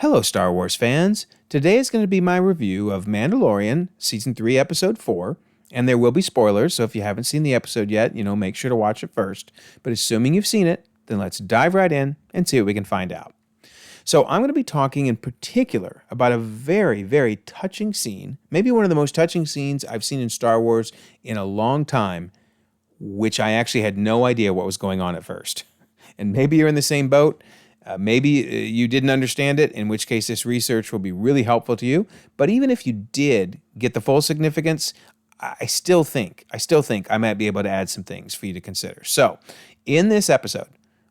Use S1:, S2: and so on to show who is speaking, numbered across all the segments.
S1: Hello, Star Wars fans. Today is going to be my review of Mandalorian Season 3, Episode 4, and there will be spoilers, so if you haven't seen the episode yet, make sure to watch it first. But assuming you've seen it, then let's dive right in and see what we can find out. So I'm going to be talking in particular about a very, very touching scene, maybe one of the most touching scenes I've seen in Star Wars in a long time, which I actually had no idea what was going on at first. And maybe you're in the same boat. Maybe you didn't understand it, in which case this research will be really helpful to you. But even if you did get the full significance, I still think I might be able to add some things for you to consider. So in this episode,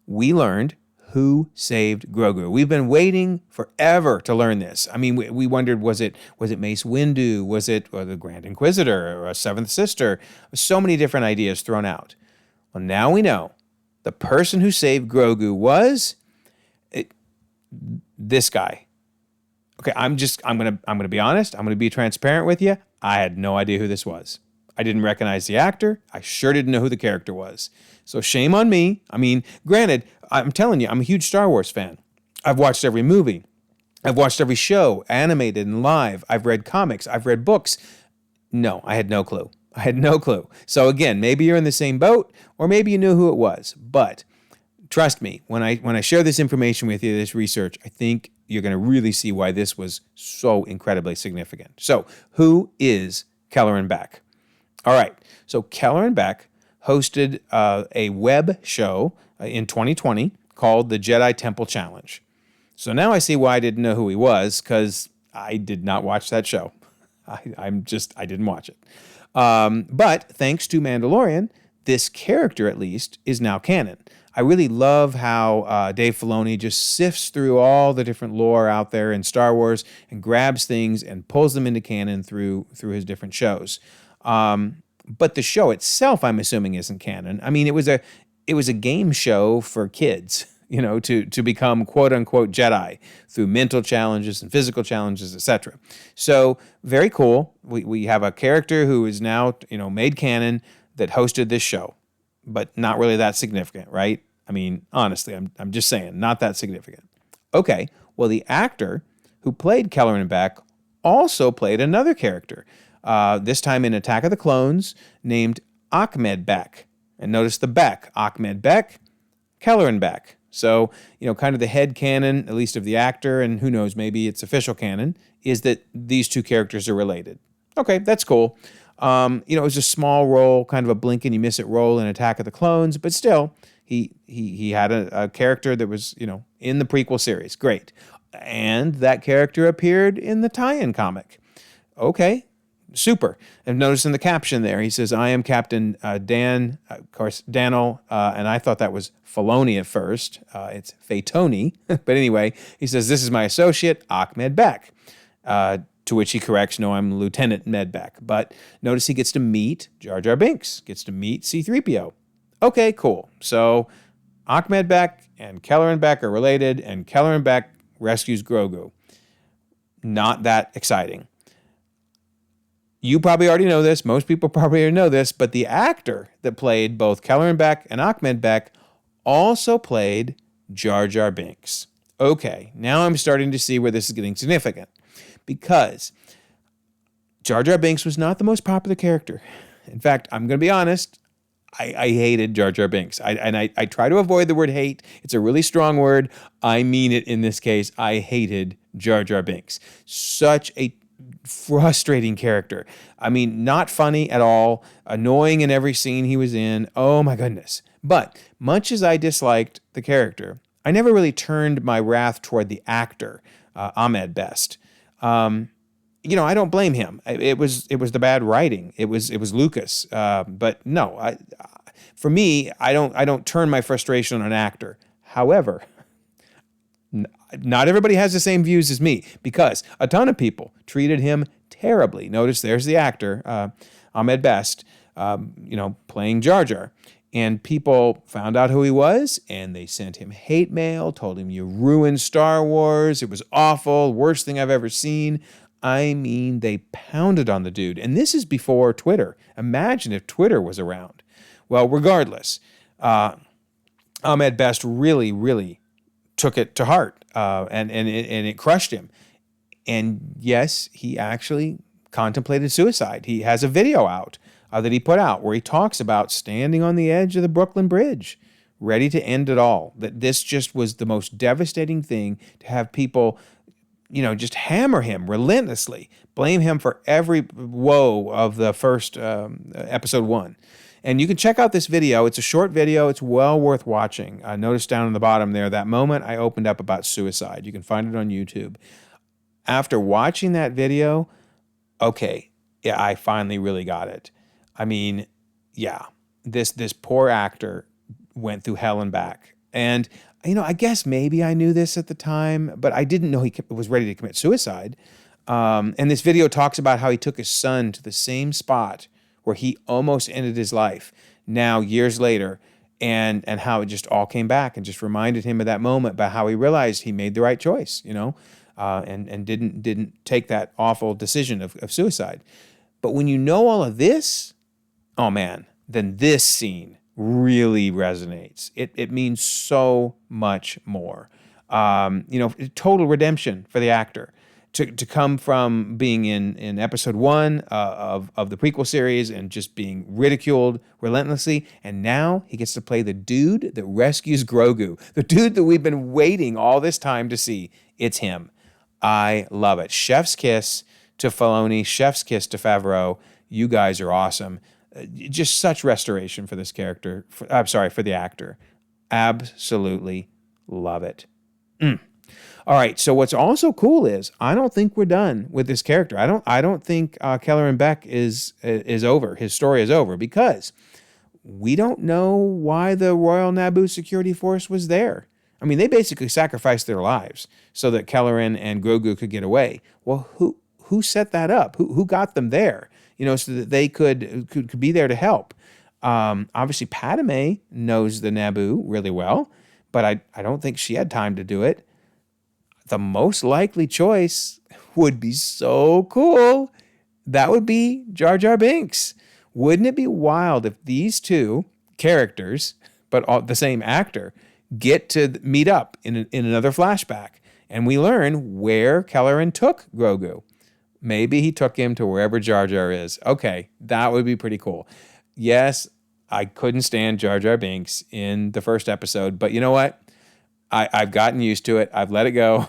S1: we learned who saved Grogu. We've been waiting forever to learn this. I mean, we wondered, was it Mace Windu? Was it the Grand Inquisitor or a Seventh Sister? So many different ideas thrown out. Well, now we know the person who saved Grogu was this guy. Okay, I'm gonna be honest. I'm gonna be transparent with you. I had no idea who this was. I didn't recognize the actor. I sure didn't know who the character was. So shame on me. I mean, granted, I'm telling you, I'm a huge Star Wars fan. I've watched every movie. I've watched every show, animated and live. I've read comics. I've read books. No, I had no clue. So again, maybe you're in the same boat, or maybe you knew who it was. But trust me, when I share this information with you, this research, I think you're going to really see why this was so incredibly significant. So, who is Kelleran Beck? All right, so Kelleran Beck hosted a web show in 2020 called the Jedi Temple Challenge. So now I see why I didn't know who he was, because I did not watch that show. I didn't watch it. But thanks to Mandalorian, this character at least is now canon. I really love how Dave Filoni just sifts through all the different lore out there in Star Wars and grabs things and pulls them into canon through his different shows. But the show itself, I'm assuming, isn't canon. I mean, it was a game show for kids, to become quote unquote Jedi through mental challenges and physical challenges, etc. So very cool. We have a character who is now made canon that hosted this show, but not really that significant, right? I mean, honestly, I'm just saying, not that significant. Okay, well, the actor who played Kelleran Beck also played another character, this time in Attack of the Clones, named Ahmed Beck. And notice the Beck, Ahmed Beck, Kelleran Beck. So, kind of the head canon, at least of the actor, and who knows, maybe it's official canon, is that these two characters are related. Okay, that's cool. It was a small role, kind of a blink and you miss it role in Attack of the Clones, but still, he had a character that was, in the prequel series. Great. And that character appeared in the tie-in comic. Okay, super. And notice in the caption there, he says, "I am Captain Dan," of course, Daniel, and I thought that was Filoni at first. It's Fatoni. But anyway, he says, "This is my associate, Ahmed Beck." To which he corrects, "No, I'm Lieutenant Medbeck." But notice he gets to meet Jar Jar Binks, gets to meet C-3PO. Okay, cool. So Ahmed Beck and Kelleran Beck are related, and Kelleran Beck rescues Grogu. Not that exciting. You probably already know this. Most people probably already know this, but the actor that played both Kelleran Beck and Ahmed Beck also played Jar Jar Binks. Okay, now I'm starting to see where this is getting significant. Because Jar Jar Binks was not the most popular character. In fact, I'm going to be honest, I hated Jar Jar Binks. I try to avoid the word hate. It's a really strong word. I mean it in this case. I hated Jar Jar Binks. Such a frustrating character. I mean, not funny at all. Annoying in every scene he was in. Oh my goodness. But much as I disliked the character, I never really turned my wrath toward the actor, Ahmed Best. I don't blame him. It was the bad writing. It was Lucas. But no, for me, I don't turn my frustration on an actor. However, not everybody has the same views as me, because a ton of people treated him terribly. Notice there's the actor, Ahmed Best, playing Jar Jar. And people found out who he was, and they sent him hate mail, told him, "You ruined Star Wars. It was awful. Worst thing I've ever seen." I mean, they pounded on the dude. And this is before Twitter. Imagine if Twitter was around. Well, regardless, Ahmed Best really, really took it to heart. it crushed him. And yes, he actually contemplated suicide. He has a video out that he put out where he talks about standing on the edge of the Brooklyn Bridge, ready to end it all. That this just was the most devastating thing to have people, just hammer him relentlessly, blame him for every woe of the first episode 1. And you can check out this video. It's a short video. It's well worth watching. Notice down in the bottom there, that moment I opened up about suicide. You can find it on YouTube. After watching that video, okay, yeah, I finally really got it. I mean, yeah, this poor actor went through hell and back. And, I guess maybe I knew this at the time, but I didn't know he was ready to commit suicide. And this video talks about how he took his son to the same spot where he almost ended his life now years later, and how it just all came back and just reminded him of that moment, about how he realized he made the right choice, and didn't take that awful decision of suicide. But when you know all of this, oh man, then this scene really resonates. It means so much more. Total redemption for the actor. To come from being in episode 1 of the prequel series and just being ridiculed relentlessly, and now he gets to play the dude that rescues Grogu, the dude that we've been waiting all this time to see. It's him. I love it. Chef's kiss to Filoni, chef's kiss to Favreau. You guys are awesome. Just such restoration for this character. For the actor. Absolutely love it. All right, so what's also cool is I don't think we're done with this character. I don't think Kelleran Beck is over. His story is over, because we don't know why the Royal Naboo Security Force was there. I mean, they basically sacrificed their lives so that Kelleran and Grogu could get away. Well, who set that up? Who got them there? So that they could be there to help. Obviously, Padme knows the Naboo really well, but I don't think she had time to do it. The most likely choice would be so cool. That would be Jar Jar Binks. Wouldn't it be wild if these two characters, but the same actor, get to meet up in another flashback, and we learn where Kelleran took Grogu? Maybe he took him to wherever Jar Jar is. Okay, that would be pretty cool. Yes, I couldn't stand Jar Jar Binks in the first episode, but you know what? I've gotten used to it. I've let it go.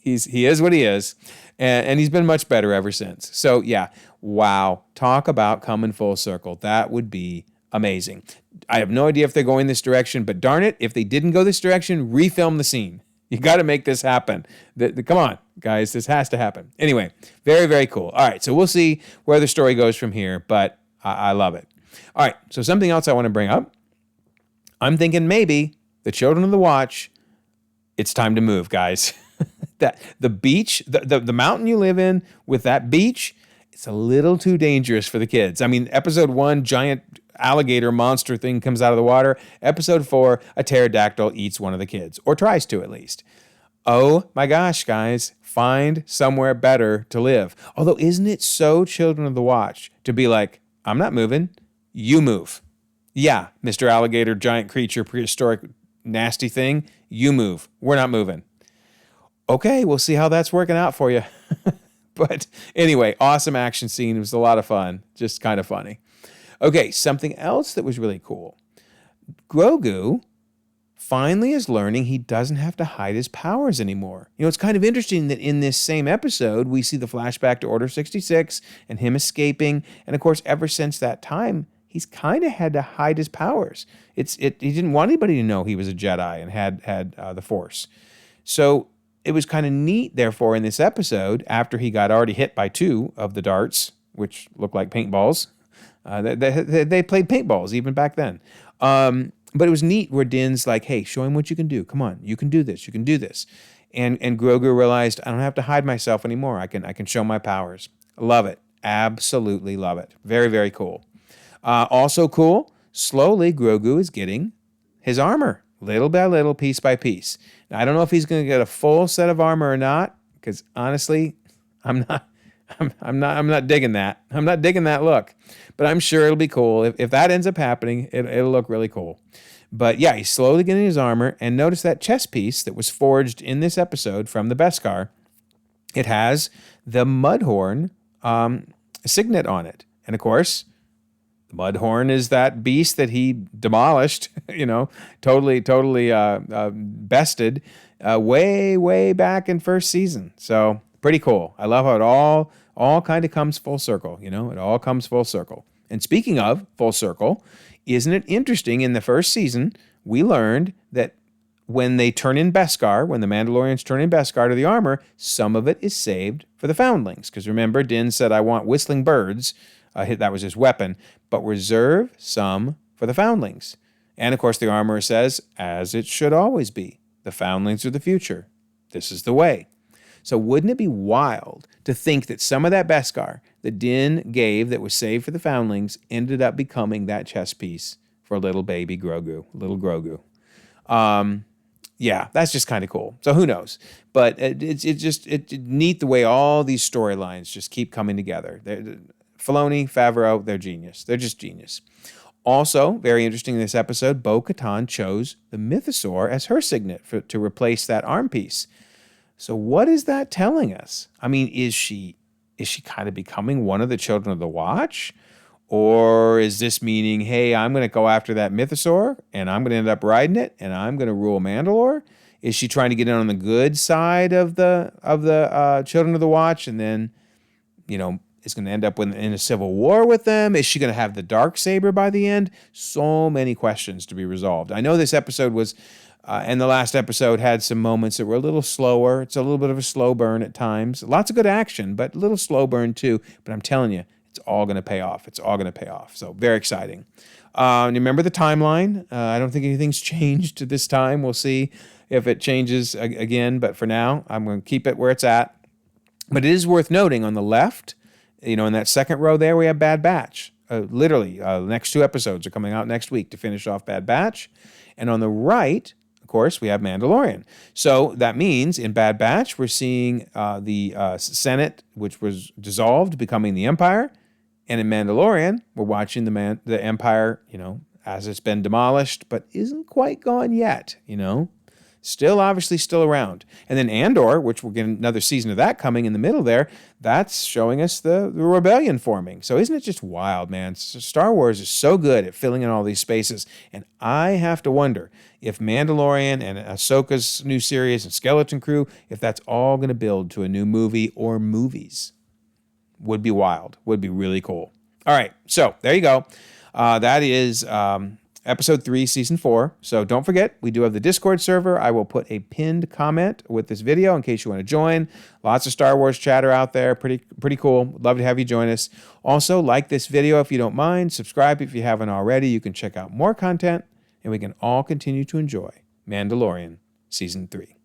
S1: He is what he is, and he's been much better ever since. So yeah, wow. Talk about coming full circle. That would be amazing. I have no idea if they're going this direction, but darn it, if they didn't go this direction, refilm the scene. You got to make this happen. Come on, guys, this has to happen. Anyway, very, very cool. All right, so we'll see where the story goes from here, but I love it. All right, so something else I want to bring up. I'm thinking maybe the Children of the Watch, it's time to move, guys. That the beach, the mountain you live in with that beach, it's a little too dangerous for the kids. I mean, episode 1, giant alligator monster thing comes out of the water. Episode 4, a pterodactyl eats one of the kids, or tries to at least. Oh my gosh, guys, find somewhere better to live. Although, isn't it so Children of the Watch to be like, I'm not moving, you move. Yeah, Mr. Alligator, giant creature, prehistoric, nasty thing, you move. We're not moving. Okay, we'll see how that's working out for you. But anyway, awesome action scene. It was a lot of fun. Just kind of funny. Okay, something else that was really cool. Grogu finally is learning he doesn't have to hide his powers anymore. It's kind of interesting that in this same episode, we see the flashback to Order 66 and him escaping. And of course, ever since that time, he's kind of had to hide his powers. He didn't want anybody to know he was a Jedi and had the Force. So it was kind of neat, therefore, in this episode, after he got already hit by 2 of the darts, which looked like paintballs. They played paintballs even back then. But it was neat where Din's like, hey, show him what you can do. Come on, you can do this. You can do this. And Grogu realized, I don't have to hide myself anymore. I can show my powers. Love it. Absolutely love it. Very, very cool. Also cool, slowly Grogu is getting his armor, little by little, piece by piece. Now, I don't know if he's going to get a full set of armor or not, because honestly, I'm not digging that. I'm not digging that look, but I'm sure it'll be cool. If that ends up happening, it'll look really cool. But yeah, he's slowly getting his armor. And notice that chess piece that was forged in this episode from the Beskar. It has the Mudhorn signet on it. And of course, the Mudhorn is that beast that he demolished, totally bested way back in first season. So pretty cool. I love how it all kind of comes full circle. It all comes full circle. And speaking of full circle, isn't it interesting? In the first season, we learned that when they turn in Beskar, when the Mandalorians turn in Beskar to the armor, some of it is saved for the foundlings. Because remember, Din said, I want whistling birds. That was his weapon. But reserve some for the foundlings. And of course, the armorer says, as it should always be. The foundlings are the future. This is the way. So wouldn't it be wild to think that some of that Beskar that Din gave that was saved for the foundlings ended up becoming that chess piece for little baby Grogu, little Grogu. Yeah, that's just kind of cool. So who knows? But it's neat the way all these storylines just keep coming together. Filoni, Favreau, they're genius. They're just genius. Also, very interesting in this episode, Bo-Katan chose the Mythosaur as her signet to replace that arm piece. So what is that telling us? I mean, is she kind of becoming one of the children of the Watch? Or is this meaning, hey, I'm going to go after that Mythosaur and I'm going to end up riding it and I'm going to rule Mandalore? Is she trying to get in on the good side of the children of the Watch and then, is going to end up in a civil war with them? Is she going to have the Darksaber by the end? So many questions to be resolved. I know this episode was, and the last episode had some moments that were a little slower. It's a little bit of a slow burn at times. Lots of good action, but a little slow burn too. But I'm telling you, it's all going to pay off. It's all going to pay off. So very exciting. Remember the timeline? I don't think anything's changed to this time. We'll see if it changes again. But for now, I'm going to keep it where it's at. But it is worth noting on the left, in that second row there, we have Bad Batch. Literally, the next 2 episodes are coming out next week to finish off Bad Batch. And on the right, of course, we have Mandalorian. So that means in Bad Batch, we're seeing the Senate, which was dissolved, becoming the Empire. And in Mandalorian, we're watching the Empire, as it's been demolished, but isn't quite gone yet, Still, obviously, still around. And then Andor, which we'll get another season of that coming in the middle there, that's showing us the rebellion forming. So isn't it just wild, man? Star Wars is so good at filling in all these spaces. And I have to wonder if Mandalorian and Ahsoka's new series and Skeleton Crew, if that's all going to build to a new movie or movies. Would be wild. Would be really cool. All right, so there you go. That is Episode 3, Season 4. So don't forget, we do have the Discord server. I will put a pinned comment with this video in case you want to join. Lots of Star Wars chatter out there. Pretty cool. Would love to have you join us. Also, like this video if you don't mind. Subscribe if you haven't already. You can check out more content, and we can all continue to enjoy Mandalorian Season 3.